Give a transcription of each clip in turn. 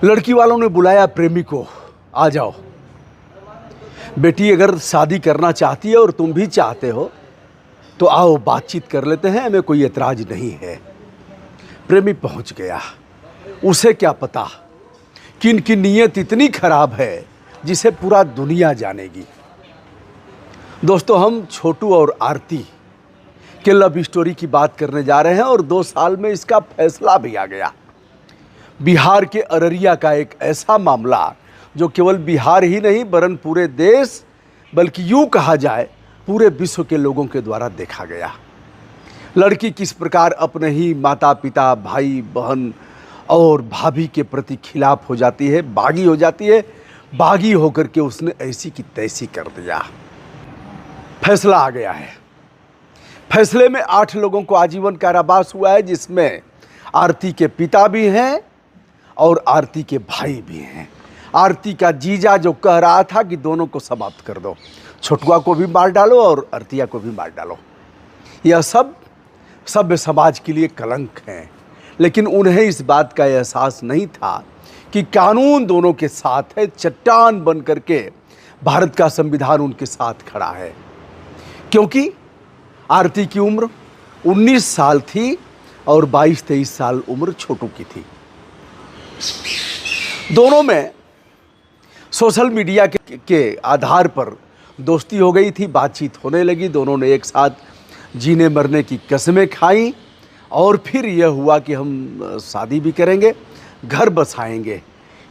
लड़की वालों ने बुलाया प्रेमी को, आ जाओ बेटी, अगर शादी करना चाहती है और तुम भी चाहते हो तो आओ बातचीत कर लेते हैं, हमें कोई एतराज नहीं है। प्रेमी पहुंच गया। उसे क्या पता कि इनकी नीयत इतनी खराब है जिसे पूरा दुनिया जानेगी। दोस्तों, हम छोटू और आरती के लव स्टोरी की बात करने जा रहे हैं और 2 साल में इसका फैसला भी आ गया। बिहार के अररिया का एक ऐसा मामला जो केवल बिहार ही नहीं वरन पूरे देश, बल्कि यूं कहा जाए पूरे विश्व के लोगों के द्वारा देखा गया। लड़की किस प्रकार अपने ही माता पिता, भाई बहन और भाभी के प्रति खिलाफ हो जाती है, बागी हो जाती है। बागी होकर के उसने ऐसी की तैसी कर दिया। फैसला आ गया है। फैसले में 8 लोगों को आजीवन कारावास हुआ है, जिसमें आरती के पिता भी हैं और आरती के भाई भी हैं। आरती का जीजा जो कह रहा था कि दोनों को समाप्त कर दो, छोटुआ को भी मार डालो और आरतिया को भी मार डालो। यह सब सभ्य समाज के लिए कलंक है, लेकिन उन्हें इस बात का एहसास नहीं था कि कानून दोनों के साथ है। चट्टान बन करके भारत का संविधान उनके साथ खड़ा है, क्योंकि आरती की उम्र 19 साल थी और 22-23 साल उम्र छोटू की थी। दोनों में सोशल मीडिया के आधार पर दोस्ती हो गई थी, बातचीत होने लगी। दोनों ने एक साथ जीने मरने की कसमें खाई और फिर यह हुआ कि हम शादी भी करेंगे, घर बसाएंगे।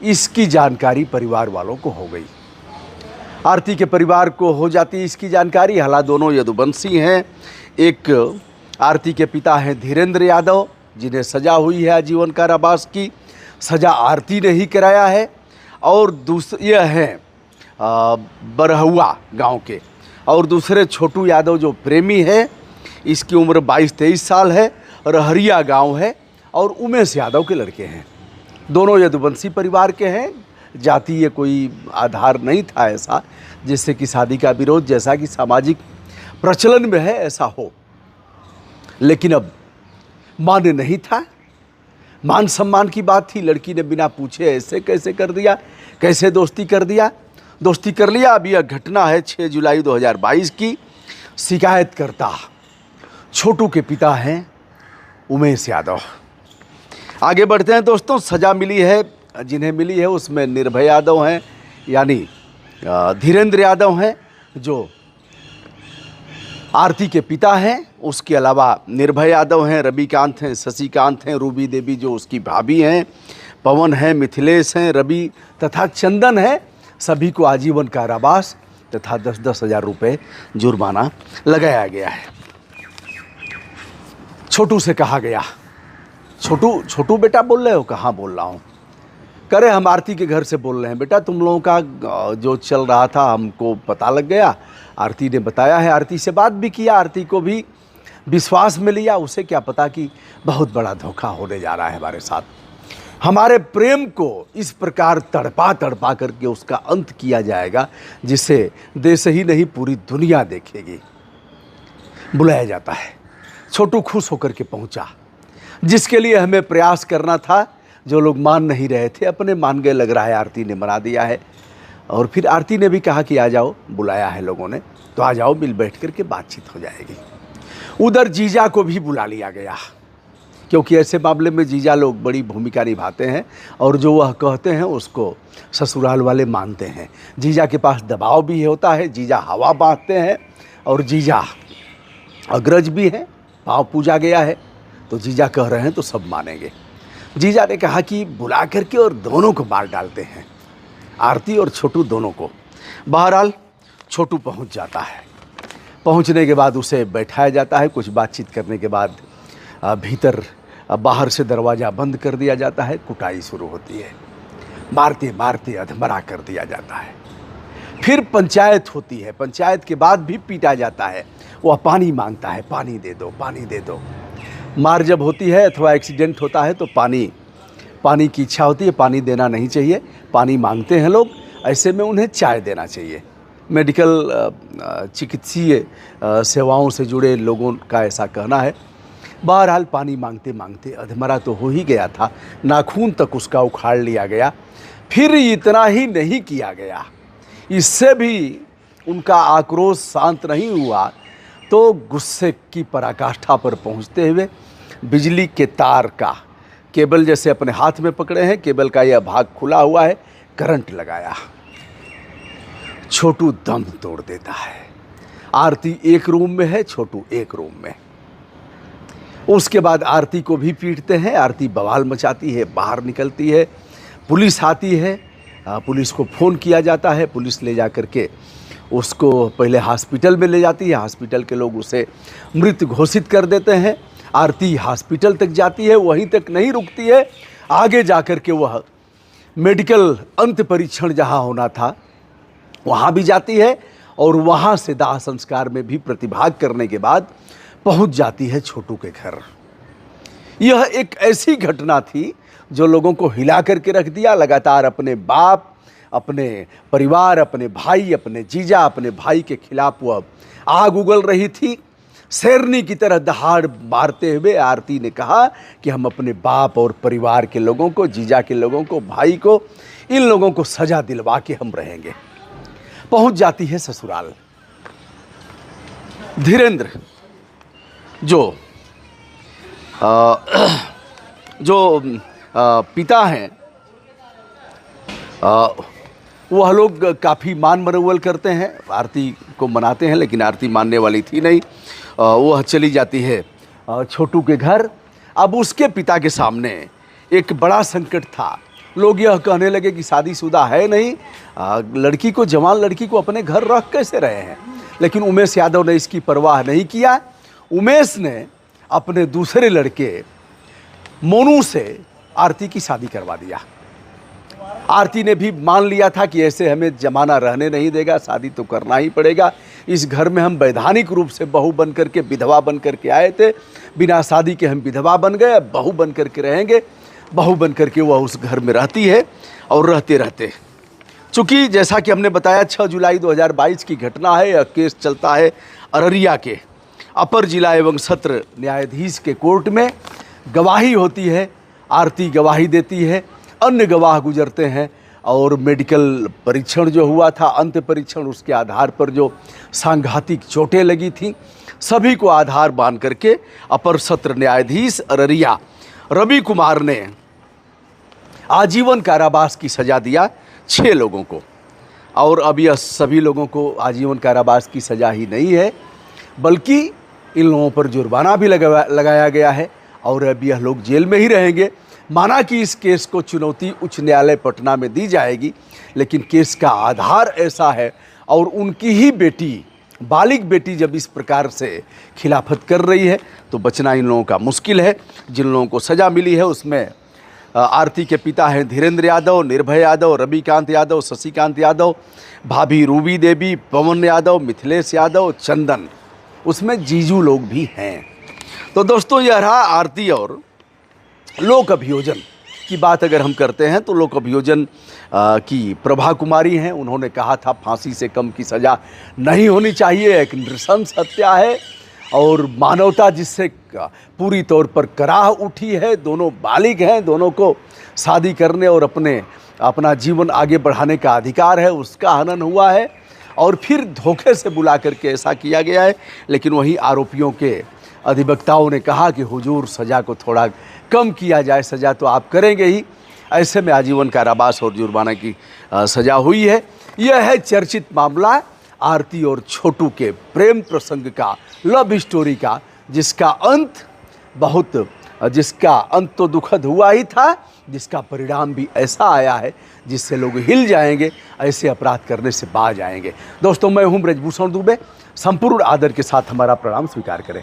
इसकी जानकारी परिवार वालों को हो गई। आरती के परिवार को हो जाती इसकी जानकारी। हालांकि दोनों यदुवंशी हैं। एक आरती के पिता हैं धीरेन्द्र यादव, जिन्हें सजा हुई है आजीवन कारावास की। सजा आरती ने ही कराया है। और दूसरे यह हैं बरहुआ गांव के, और दूसरे छोटू यादव जो प्रेमी है, इसकी उम्र 22-23 साल है, रहरिया गांव है और उमेश यादव के लड़के हैं। दोनों यदुवंशी परिवार के हैं। जातीय कोई आधार नहीं था ऐसा जिससे कि शादी का विरोध, जैसा कि सामाजिक प्रचलन में है, ऐसा हो। लेकिन अब मान्य नहीं था। मान सम्मान की बात थी। लड़की ने बिना पूछे ऐसे कैसे कर दिया, कैसे दोस्ती कर दिया, दोस्ती कर लिया। अब यह घटना है 6 जुलाई 2022 की। शिकायतकर्ता छोटू के पिता हैं उमेश यादव। आगे बढ़ते हैं दोस्तों। सजा मिली है, जिन्हें मिली है उसमें निर्भय यादव हैं, यानी धीरेन्द्र यादव हैं जो आरती के पिता हैं। उसके अलावा निर्भय यादव हैं, रविकांत हैं, शशिकांत हैं, रूबी देवी जो उसकी भाभी हैं, पवन हैं, मिथिलेश हैं, रवि तथा चंदन है। सभी को आजीवन कारावास तथा 10-10 हज़ार रुपये जुर्माना लगाया गया है। छोटू से कहा गया, छोटू बेटा बोल रहे हो? कहाँ बोल रहा हूँ? करे हम आरती के घर से बोल रहे हैं। बेटा तुम लोगों का जो चल रहा था हमको पता लग गया, आरती ने बताया है। आरती से बात भी किया, आरती को भी विश्वास में लिया। उसे क्या पता कि बहुत बड़ा धोखा होने जा रहा है हमारे साथ। हमारे प्रेम को इस प्रकार तड़पा तड़पा करके उसका अंत किया जाएगा जिसे देश ही नहीं पूरी दुनिया देखेगी। बुलाया जाता है। छोटू खुश होकर के पहुंचा। जिसके लिए हमें प्रयास करना था, जो लोग मान नहीं रहे थे, अपने मान गए लग रहा है। आरती ने मना दिया है। और फिर आरती ने भी कहा कि आ जाओ, बुलाया है लोगों ने तो आ जाओ, मिल बैठ करके बातचीत हो जाएगी। उधर जीजा को भी बुला लिया गया, क्योंकि ऐसे मामले में जीजा लोग बड़ी भूमिका निभाते हैं और जो वह कहते हैं उसको ससुराल वाले मानते हैं। जीजा के पास दबाव भी होता है, जीजा हवा बांधते हैं और जीजा अग्रज भी हैं। पाँव पूजा गया है तो जीजा कह रहे हैं तो सब मानेंगे। जीजा ने कहा कि बुला करके और दोनों को मार डालते हैं, आरती और छोटू दोनों को। बहरहाल छोटू पहुंच जाता है। पहुंचने के बाद उसे बैठाया जाता है। कुछ बातचीत करने के बाद भीतर बाहर से दरवाज़ा बंद कर दिया जाता है। कुटाई शुरू होती है। मारते मारते अधमरा कर दिया जाता है। फिर पंचायत होती है। पंचायत के बाद भी पीटा जाता है। वह पानी मांगता है, पानी दे दो, पानी दे दो। मार जब होती है अथवा एक्सीडेंट होता है तो पानी की इच्छा होती है, पानी देना नहीं चाहिए। पानी मांगते हैं लोग, ऐसे में उन्हें चाय देना चाहिए। मेडिकल चिकित्सीय सेवाओं से जुड़े लोगों का ऐसा कहना है। बहरहाल पानी मांगते मांगते अधमरा तो हो ही गया था, नाखून तक उसका उखाड़ लिया गया। फिर इतना ही नहीं किया गया, इससे भी उनका आक्रोश शांत नहीं हुआ तो गुस्से की पराकाष्ठा पर पहुंचते हुए बिजली के तार का केबल जैसे अपने हाथ में पकड़े हैं, केबल का यह भाग खुला हुआ है, करंट लगाया। छोटू दम तोड़ देता है। आरती एक रूम में है, छोटू एक रूम में। उसके बाद आरती को भी पीटते हैं। आरती बवाल मचाती है, बाहर निकलती है, पुलिस आती है, पुलिस को फ़ोन किया जाता है, पुलिस ले जा कर के उसको पहले हॉस्पिटल में ले जाती है। हॉस्पिटल के लोग उसे मृत घोषित कर देते हैं। आरती हॉस्पिटल तक जाती है, वहीं तक नहीं रुकती है, आगे जा कर के वह मेडिकल अंत परीक्षण जहाँ होना था वहाँ भी जाती है और वहाँ से दाह संस्कार में भी प्रतिभाग करने के बाद पहुँच जाती है छोटू के घर। यह एक ऐसी घटना थी जो लोगों को हिला करके रख दिया। लगातार अपने बाप, अपने परिवार, अपने भाई, अपने जीजा, अपने भाई के खिलाफ वह आग उगल रही थी। शेरनी की तरह दहाड़ मारते हुए आरती ने कहा कि हम अपने बाप और परिवार के लोगों को, जीजा के लोगों को, भाई को, इन लोगों को सजा दिलवा के हम रहेंगे। पहुंच जाती है ससुराल। धीरेंद्र जो पिता हैं, वह लोग काफ़ी मान मनोवल करते हैं, आरती को मनाते हैं, लेकिन आरती मानने वाली थी नहीं। वह चली जाती है छोटू के घर। अब उसके पिता के सामने एक बड़ा संकट था। लोग यह कहने लगे कि शादीशुदा है नहीं, लड़की को, जवान लड़की को अपने घर रख कैसे रहे हैं। लेकिन उमेश यादव ने इसकी परवाह नहीं किया। उमेश ने अपने दूसरे लड़के मोनू से आरती की शादी करवा दिया। आरती ने भी मान लिया था कि ऐसे हमें जमाना रहने नहीं देगा, शादी तो करना ही पड़ेगा। इस घर में हम वैधानिक रूप से बहू बन करके, विधवा बन करके आए थे, बिना शादी के हम विधवा बन गए, बहू बन करके रहेंगे। बहू बन करके वह उस घर में रहती है और रहते रहते, चूँकि जैसा कि हमने बताया 6 जुलाई 2022 की घटना है। यह केस चलता है अररिया के अपर जिला एवं सत्र न्यायाधीश के कोर्ट में। गवाही होती है, आरती गवाही देती है, अन्य गवाह गुजरते हैं और मेडिकल परीक्षण जो हुआ था, अंत परीक्षण, उसके आधार पर जो सांघातिक चोटें लगी थीं, सभी को आधार मान करके अपर सत्र न्यायाधीश अररिया रवि कुमार ने आजीवन कारावास की सज़ा दिया 6 लोगों को। और अब यह सभी लोगों को आजीवन कारावास की सज़ा ही नहीं है, बल्कि इन लोगों पर जुर्माना भी लगाया गया है और अब यह लोग जेल में ही रहेंगे। माना कि इस केस को चुनौती उच्च न्यायालय पटना में दी जाएगी, लेकिन केस का आधार ऐसा है और उनकी ही बेटी, बालिग बेटी जब इस प्रकार से खिलाफत कर रही है तो बचना इन लोगों का मुश्किल है। जिन लोगों को सज़ा मिली है उसमें आरती के पिता हैं धीरेंद्र यादव, निर्भय यादव, रविकांत यादव, शशिकांत यादव, भाभी रूबी देवी, पवन यादव, मिथिलेश यादव, चंदन, उसमें जीजू लोग भी हैं। तो दोस्तों, यह रहा आरती और लोक अभियोजन की बात अगर हम करते हैं तो लोक अभियोजन की प्रभा कुमारी हैं। उन्होंने कहा था फांसी से कम की सज़ा नहीं होनी चाहिए, एक नृशंस हत्या है और मानवता जिससे पूरी तौर पर कराह उठी है। दोनों बालिग हैं, दोनों को शादी करने और अपना जीवन आगे बढ़ाने का अधिकार है, उसका हनन हुआ है और फिर धोखे से बुला करके ऐसा किया गया है। लेकिन वहीं आरोपियों के अधिवक्ताओं ने कहा कि हुजूर, सज़ा को थोड़ा कम किया जाए, सज़ा तो आप करेंगे ही। ऐसे में आजीवन कारावास और जुर्माना की सज़ा हुई है। यह है चर्चित मामला आरती और छोटू के प्रेम प्रसंग का, लव स्टोरी का, जिसका अंत तो दुखद हुआ ही था, जिसका परिणाम भी ऐसा आया है जिससे लोग हिल जाएंगे, ऐसे अपराध करने से बाज आएंगे। दोस्तों, मैं हूं ब्रजभूषण दुबे। संपूर्ण आदर के साथ हमारा प्रणाम स्वीकार करें।